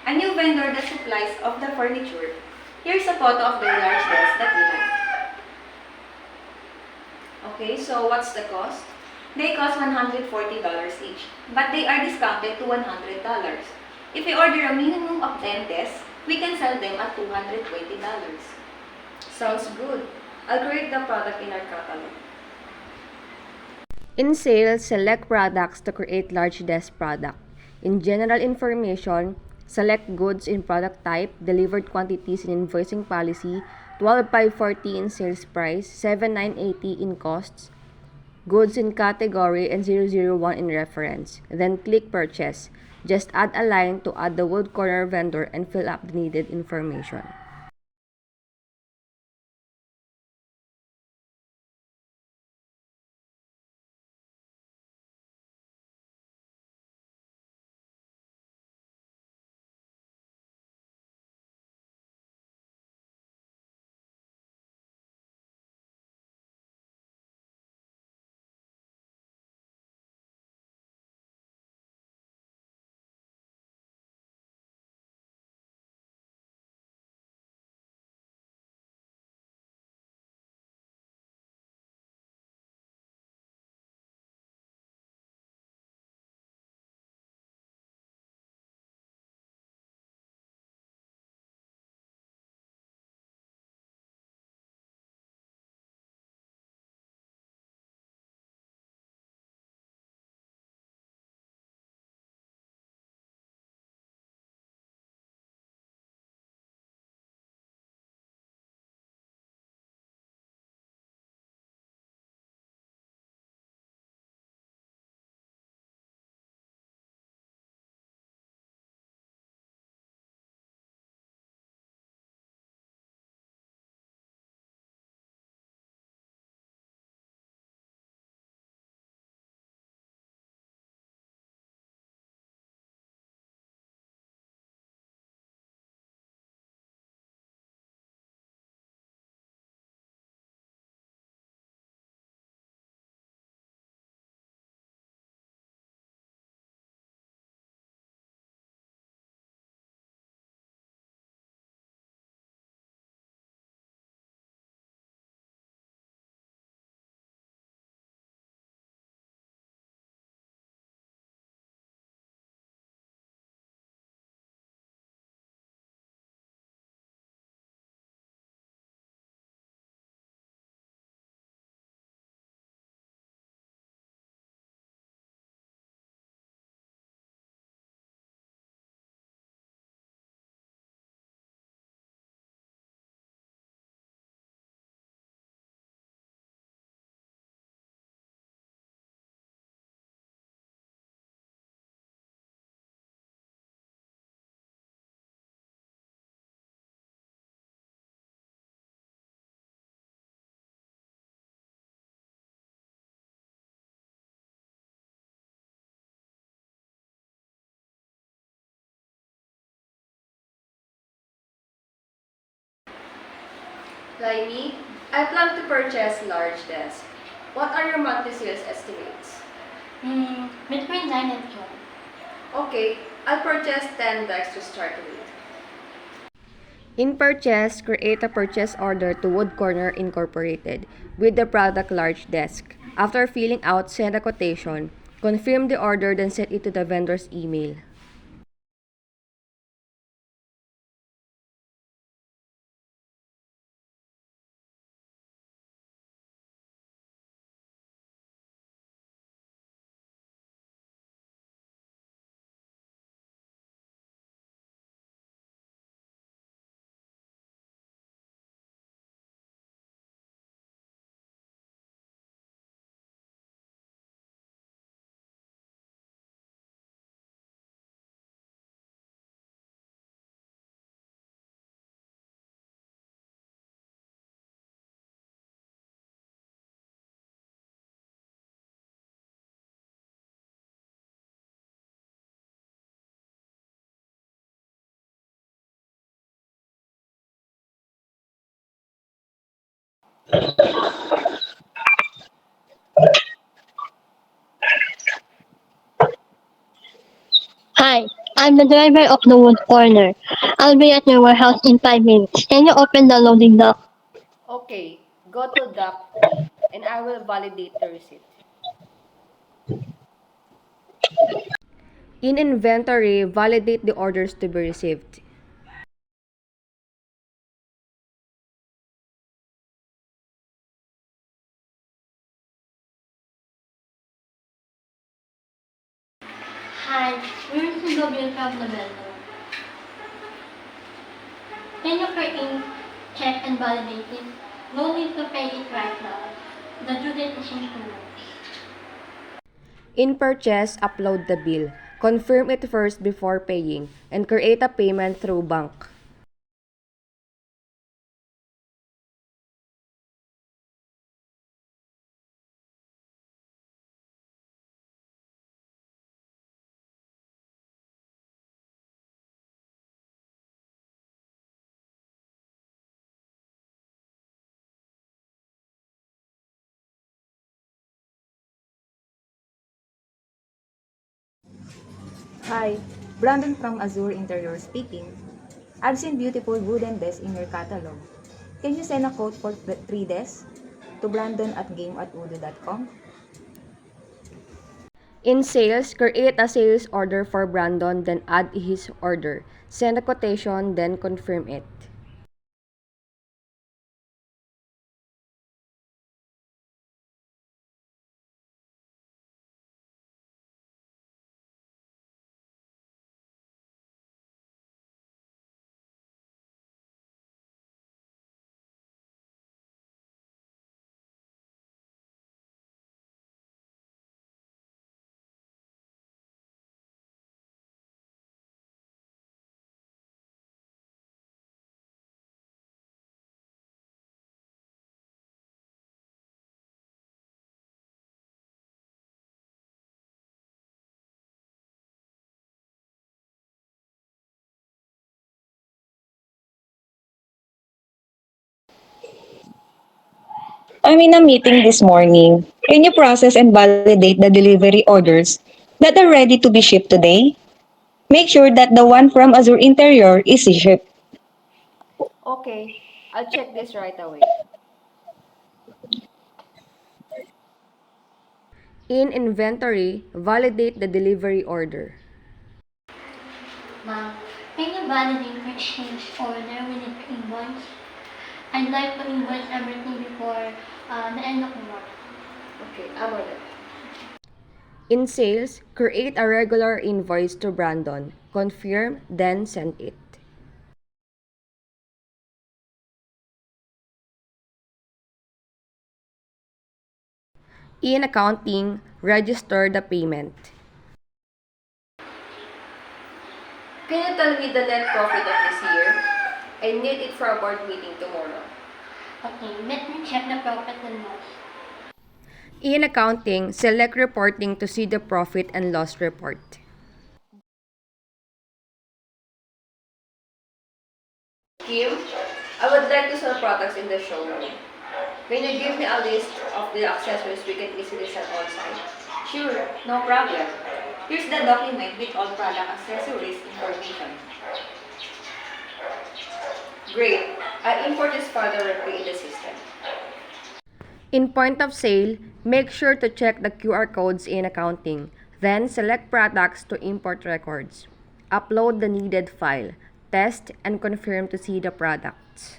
a new vendor that supplies of the furniture. Here's a photo of their large desk that we like. Okay, so what's the cost? They cost $140 each, but they are discounted to $100. If we order a minimum of 10 desks, we can sell them at $220. Sounds good. I'll create the product in our catalog. In sales, select products to create large desk product. In general information, select goods in product type, delivered quantities in invoicing policy, 12,540 in sales price, 7,980 in costs, goods in category, and 001 in reference. Then click purchase. Just add a line to add the wood corner vendor and fill up the needed information. Laimi, I plan to purchase large desk. What are your monthly sales estimates? Between 9 and 12. Okay, I'll purchase 10 bags to start with. In purchase, create a purchase order to Wood Corner Incorporated with the product large desk. After filling out, send a quotation. Confirm the order, then send it to the vendor's email. Hi, I'm the driver of the wood corner. I'll be at your warehouse in 5 minutes. Can you open the loading dock? Okay, go to Dock 3 and I will validate the receipt. In inventory, validate the orders to be received. Hi, we received a bill from the vendor. Can you create, check and validate it? No need to pay it right now. The due date is in 2 weeks. In purchase, upload the bill. Confirm it first before paying and create a payment through bank. Hi, Brandon from Azure Interior speaking. I've seen beautiful wooden desks in your catalog. Can you send a quote for 3 desks to brandon@game@udo.com? In sales, create a sales order for Brandon, then add his order. Send a quotation, then confirm it. I'm in a meeting this morning. Can you process and validate the delivery orders that are ready to be shipped today? Make sure that the one from Azure Interior is shipped. Okay, I'll check this right away. In inventory, validate the delivery order. Ma'am, can you validate the exchange order with the invoice? I'd like to invoice everything before the end of the month. Okay, I'm on it. In sales, create a regular invoice to Brandon. Confirm, then send it. In accounting, register the payment. Can you tell me the net profit of this year? I need it for a board meeting tomorrow. Okay, let me check the profit and loss. In accounting, select reporting to see the profit and loss report. Kim, I would like to sell products in the showroom. Can you give me a list of the accessories we can easily sell on site? Sure, no problem. Here's the document with all product accessories information. Great. I import this file directly in the system. In point of sale, make sure to check the QR codes in accounting. Then select products to import records. Upload the needed file. Test and confirm to see the products.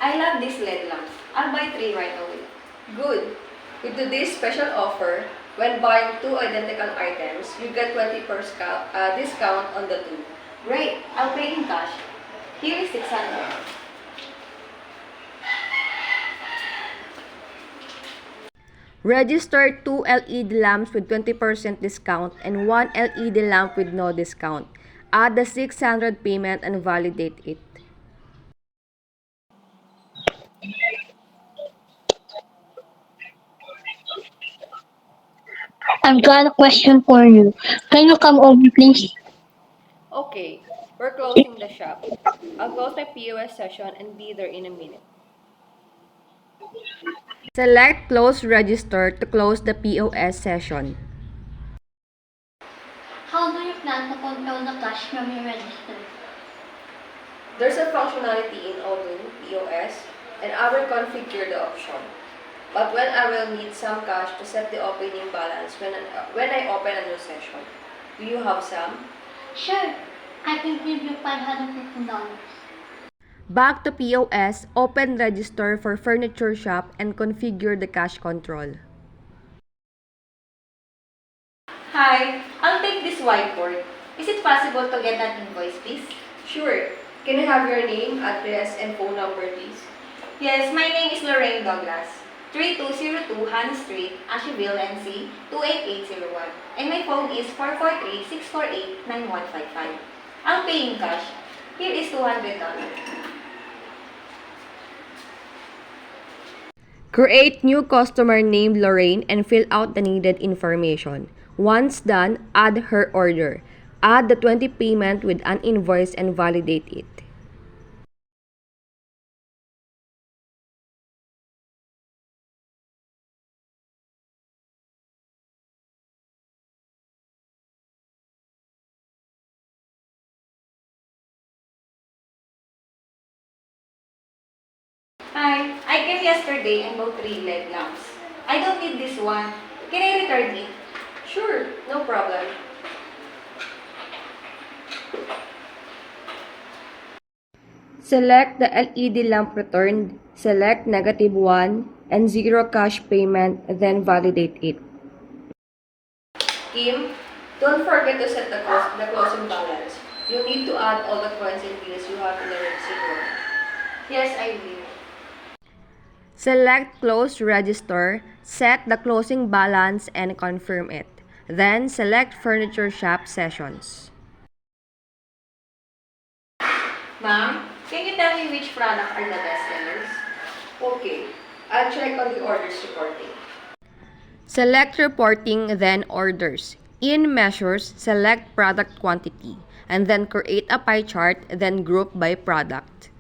I love this LED lamp. I'll buy 3 right away. Good. With today's special offer, when buying 2 identical items, you get 20% discount on the 2. Great, I'll pay in cash. Here is 600. Register 2 LED lamps with 20% discount and 1 LED lamp with no discount. Add the 600 payment and validate it. I've got a question for you. Can you come over, please? Okay, we're closing the shop. I'll close my POS session and be there in a minute. Select Close Register to close the POS session. How do you plan to control the cash from your register? There's a functionality in Odoo POS, and I will configure the option. But when I will need some cash to set the opening balance when I open a new session. Do you have some? Sure, I can give you $550. Back to POS, open register for furniture shop and configure the cash control. Hi, I'll take this whiteboard. Is it possible to get an invoice, please? Sure. Can I have your name, address, and phone number, please? Yes, my name is Lorraine Douglas. 3202 Han Street, Asheville, NC 28801. And my phone is 443-648-9155. I'll pay in cash. Here is $200. Create new customer named Lorraine and fill out the needed information. Once done, add her order. Add the 20 payment with an invoice and validate it. Hi, I came yesterday and bought 3 LED lamps. I don't need this one. Can I return it? Sure, no problem. Select the LED lamp returned, select -1 and 0 cash payment, then validate it. Kim, don't forget to set the closing balance. You need to add all the coins and bills you have in the receipt. Yes, I will. Select Close Register, set the closing balance and confirm it. Then select Furniture Shop Sessions. Ma'am, can you tell me which product are the best sellers? Okay, I'll check on the orders reporting. Select Reporting, then Orders. In Measures, select Product Quantity, and then create a pie chart, then group by product.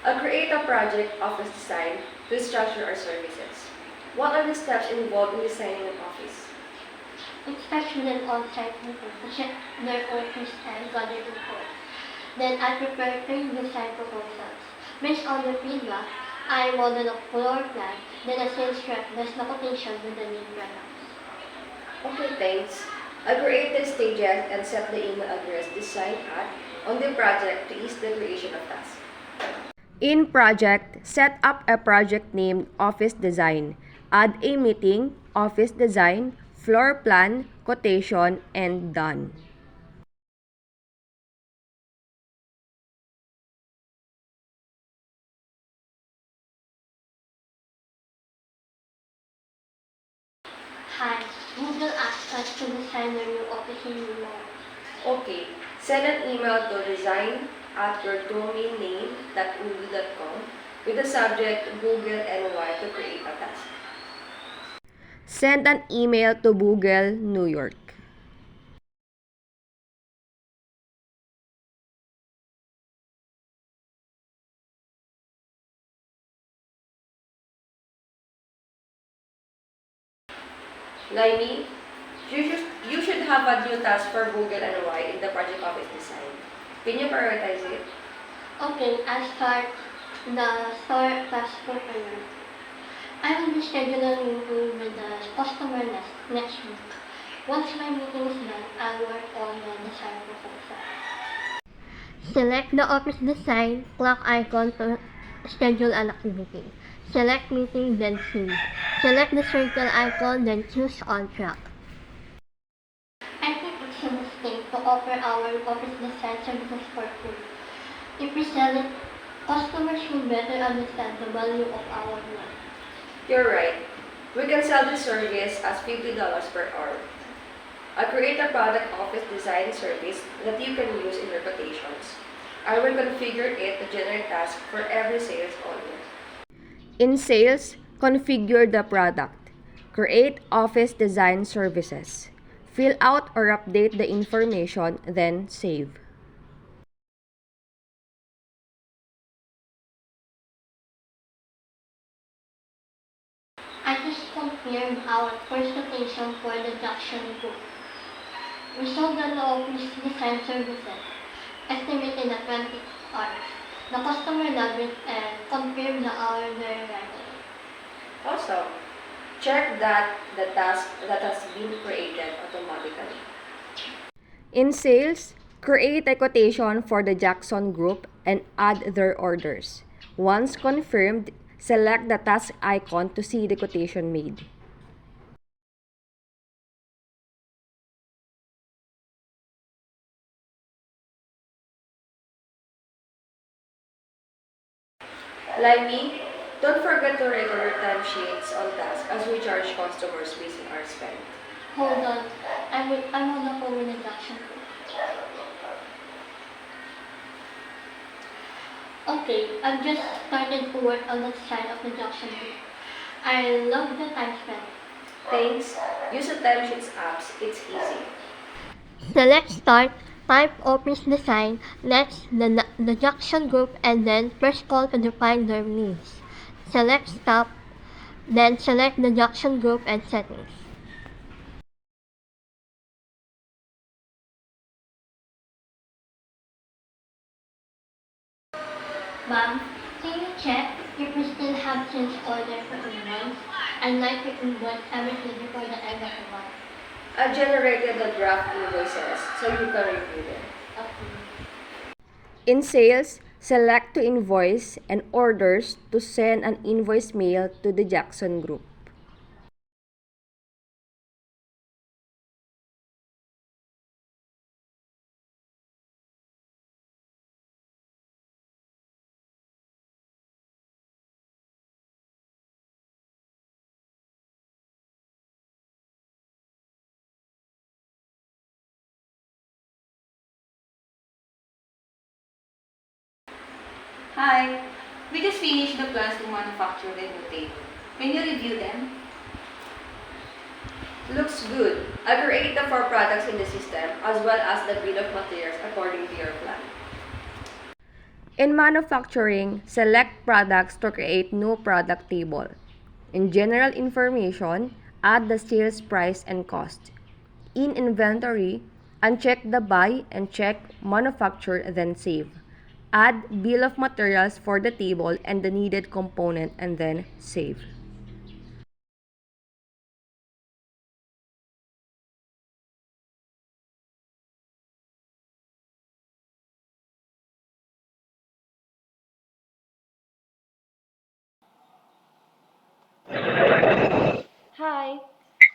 I'll create a project office design to structure our services. What are the steps involved in designing an office? Inspection and on-site meetings to check their orders and gather reports. Then I prepare 3 design proposals. Based on the feedback, I model a floor plan, then a sales rep does the quotation with the new products. Okay, thanks. I'll create the stages and set the email address design at on the project to ease the creation of tasks. In Project, set up a project named Office Design. Add a meeting, Office Design, Floor Plan, Quotation, and Done. Hi, Google asked us to design a new office in New York. Okay, send an email to design at your domain name.udu.com with the subject Google NY to create a task. Send an email to Google New York. Laini, you should have a new task for Google NY in the project office design. Can you prioritize it? Okay, I'll start the store task preparer. I will be scheduling meeting with the customer next week. Once my meeting is done, I'll work on the design proposal. Select the office design clock icon to schedule an activity. Select meeting, then choose. Select the circle icon, then choose on track. I think it's a mistake to offer our office design services for free. If we sell it, customers will better understand the value of our work. You're right. We can sell this service as $50 per hour. I'll create a product office design service that you can use in your quotations. I will configure it to generate tasks for every sales order. In sales, Configure the product. Create office design services. Fill out or update the information, then save. I just confirmed our first quotation for the Jackson Group. We sold the office design services, estimated at 20 hours. The customer loved it and confirmed the hour very right. Also, check that the task that has been created automatically. In sales, create a quotation for the Jackson Group and add their orders. Once confirmed, select the task icon to see the quotation made. Like me, don't forget to record your timesheets on task as we charge customers based on our spend. Hold on, I'm on the phone with the Jackson Group. Okay, I've just started to work on the design of the Jackson Group. I love the time spent. Thanks. Use the timesheets apps. It's easy. Select Start, type Office Design, next the Jackson Group, and then press Call to define their needs. Select Stop, then select the Jackson Group and Settings. Ma'am, can you check if we still have change order for invoice? I'd like to invoice everything before the end of the month. I generated the draft invoices so you can review them. Okay. In sales, select to invoice and orders to send an invoice mail to the Jackson Group. Hi! We just finished the plans to manufacture the new table. Can you review them? Looks good. I create the 4 products in the system as well as the bill of materials according to your plan. In manufacturing, select products to create new product table. In general information, add the sales price and cost. In inventory, uncheck the buy and check manufacture then save. Add bill of materials for the table and the needed component and then save. Hi,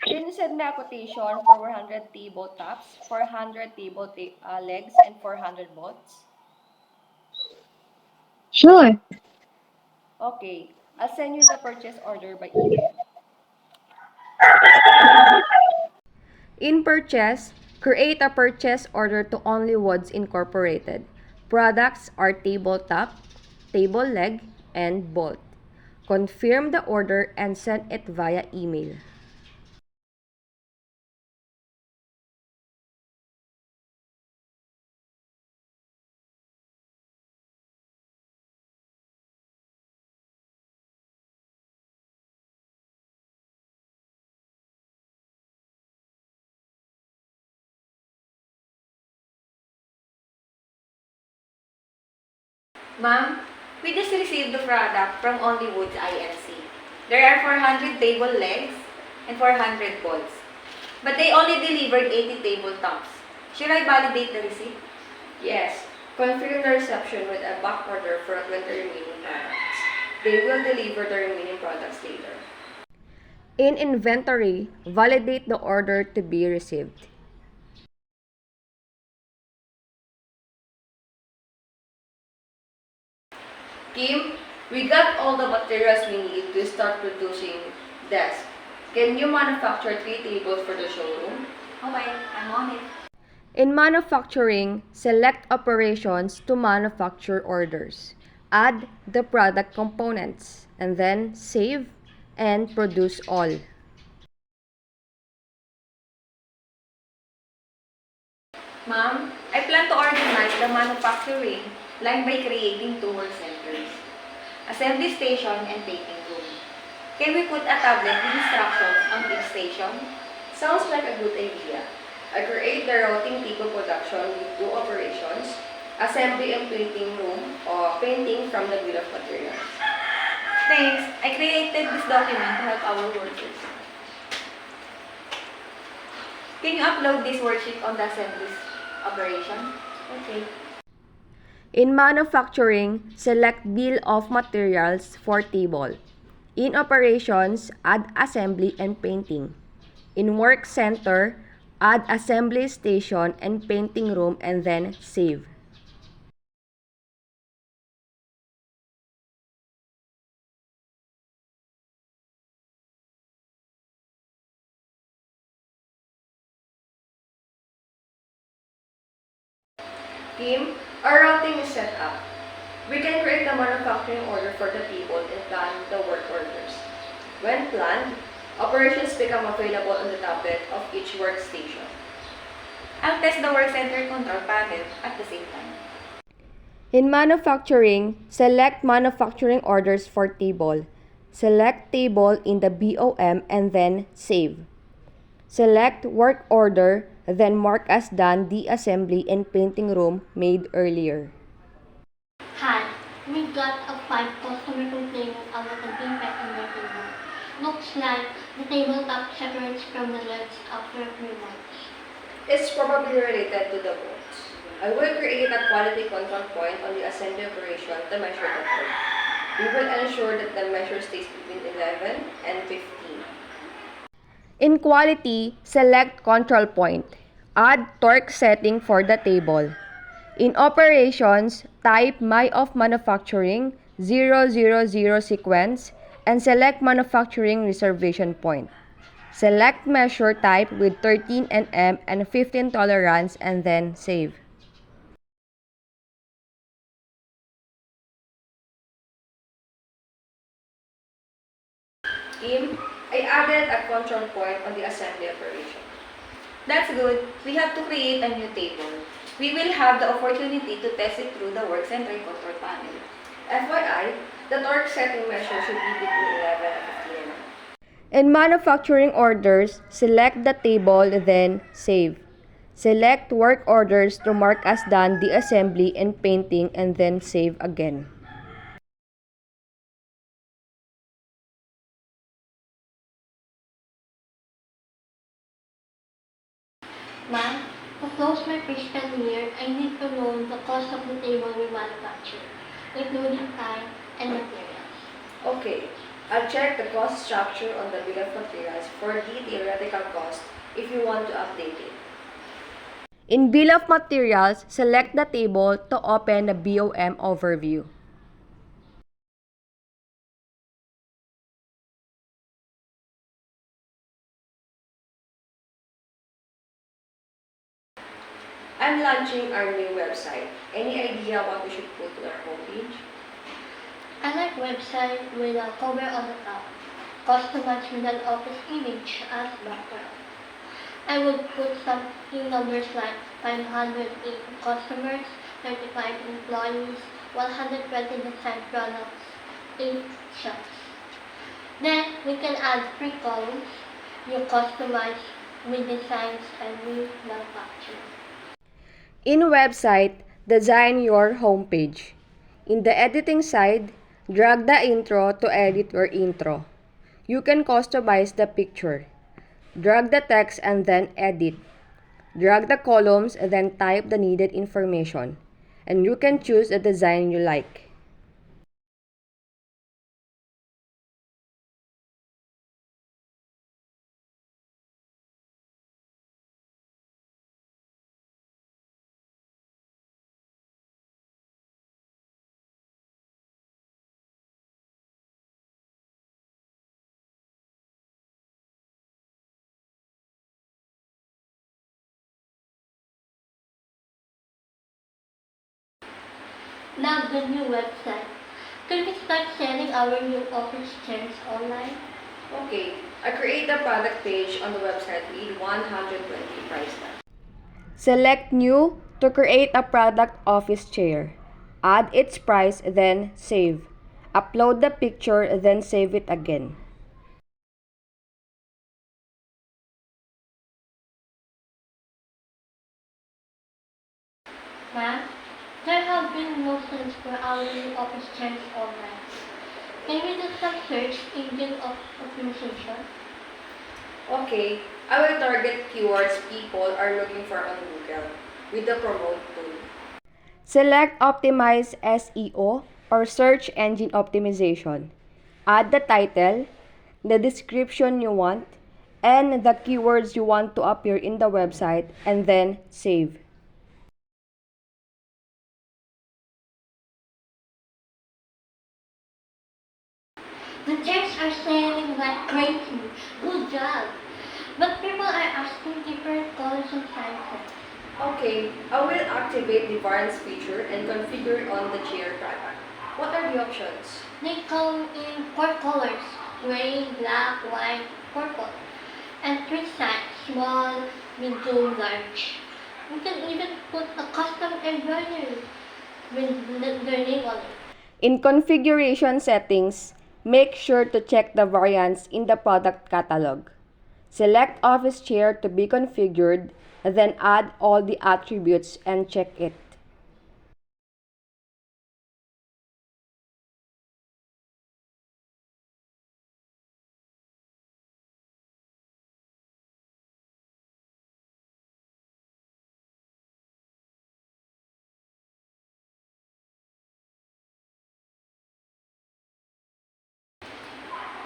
can you send me a quotation for 400 tabletops, 400 legs, and 400 bolts? Sure. Okay, I'll send you the purchase order by email. In purchase, create a purchase order to Only Woods Incorporated. Products are tabletop, table leg, and bolt. Confirm the order and send it via email. Ma'am, we just received the product from Only Woods INC. There are 400 table legs and 400 bolts. But they only delivered 80 tabletops. Should I validate the receipt? Yes, confirm the reception with a back order for 20 remaining products. They will deliver the remaining products later. In inventory, validate the order to be received. Kim, we got all the materials we need to start producing desks. Can you manufacture 3 tables for the showroom? Okay, I'm on it. In manufacturing, select operations to manufacture orders. Add the product components and then save, and produce all. Ma'am, I plan to organize the manufacturing line by creating two work centers, assembly station and painting room. Can we put a tablet with instructions on each station? Sounds like a good idea. I create the routing table production with two operations, assembly and painting room, or painting from the bill of materials. Thanks. I created this document to help our workers. Can you upload this worksheet on the assembly operation? Okay. In manufacturing, select bill of materials for table. In operations, add assembly and painting. In work center, add assembly station and painting room and then save. Team, our routing is set up. We can create the manufacturing order for the table and plan the work orders. When planned, operations become available on the tablet of each workstation. I'll test the work center control panel at the same time. In manufacturing, select manufacturing orders for table. Select table in the BOM and then save. Select work order, then mark as done the assembly and painting room made earlier. Hi, we got a 5 customer complaining about the defect in their table. Looks like the tabletop separates from the legs after a few months. It's probably related to the bolts. I will create a quality control point on the assembly operation to measure the torque. We will ensure that the measure stays between 11 and 15. In quality, select control point. Add torque setting for the table. In operations, type My of Manufacturing 000 sequence and select Manufacturing Reservation Point. Select measure type with 13 nm and 15 tolerance and then save. Team, I added a control point on the assembly operation. That's good. We have to create a new table. We will have the opportunity to test it through the work center control panel. FYI, the torque setting measure should be between 11 and 15 nm. In manufacturing orders, select the table then save. Select work orders to mark as done the assembly and painting and then save again. Ma'am, to close my fiscal year, I need to know the cost of the table we manufacture, including time and materials. Okay, I'll check the cost structure on the bill of materials for the theoretical cost if you want to update it. In Bill of Materials, select the table to open the BOM overview. I'm launching our new website. Any idea what we should put on our homepage? I like website with a cover on the top, customized with an office image as background. I would put something numbers like 508 customers, 35 employees, 120 design products, 8 shops. Then we can add 3 columns, you customize with designs and we manufacture. In website, design your homepage. In the editing side, drag the intro to edit your intro. You can customize the picture. Drag the text and then edit. Drag the columns and then type the needed information. And you can choose the design you like. Love the new website. Can we start selling our new office chairs online? Okay, I create the product page on the website with 120 price tag. Select New to create a product office chair. Add its price, then save. Upload the picture, then save it again. Ma'am, there have been no sales for our new office chairs online. Can we do some search engine optimization? Okay, I will target keywords people are looking for on Google with the promote tool. Select Optimize SEO or Search Engine Optimization. Add the title, the description you want, and the keywords you want to appear in the website, and then save. The chairs are selling like crazy. Good job. But people are asking different colors and sizes. Okay, I will activate the variants feature and configure it on the chair product. What are the options? They come in 4 colors, gray, black, white, purple, and 3 sizes, small, medium, large. We can even put a custom embroidery with their name on it. In configuration settings, make sure to check the variants in the product catalog. Select Office Chair to be configured, then add all the attributes and check it.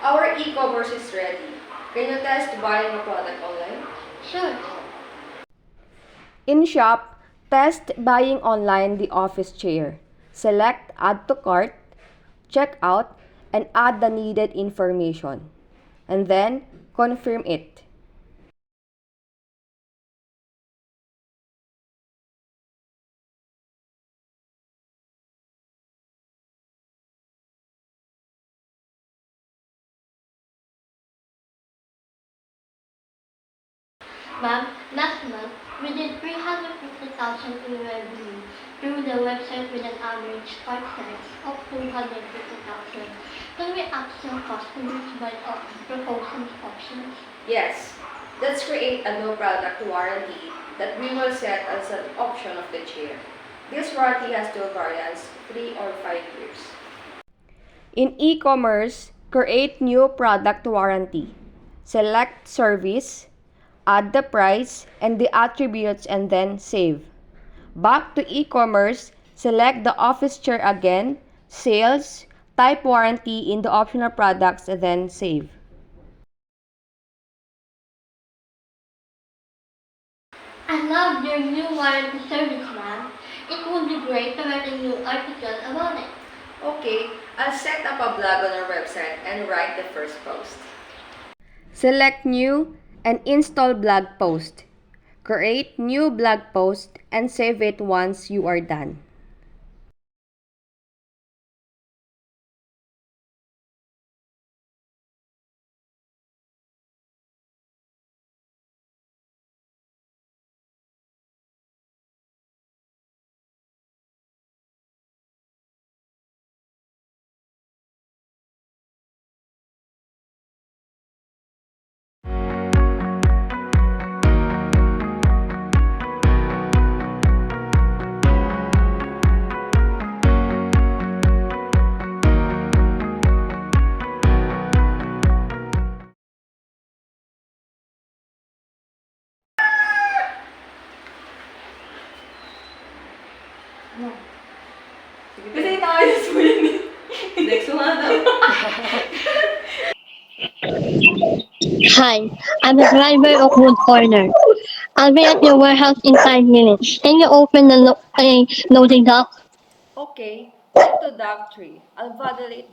Our e-commerce is ready. Can you test buying a product online? Sure. In Shop, test buying online the office chair. Select Add to Cart, check out, and add the needed information. And then, confirm it. Ma'am, last month, we did 350,000 in revenue through the website with an average cart size of 250,000. Can we upsell customers by proposing options? Yes. Let's create a no product warranty that we will set as an option of the chair. This warranty has two variants, 3 or 5 years. In e-commerce, create new product warranty. Select Service, add the price and the attributes, and then save. Back to e-commerce, select the office chair again, Sales, type warranty in the optional products, and then save. I love your new warranty service, ma'am. It would be great to write a new article about it. Okay, I'll set up a blog on our website and write the first post. Select New and install blog post. Create new blog post and save it once you are done. Kasi nakayos mo yun eh. Next mo nga daw. Hi, I'm the driver of Wood Corner. I'll be at your warehouse in 5 minutes. Can you open the loading dock? Okay, go to dock 3. I'll validate.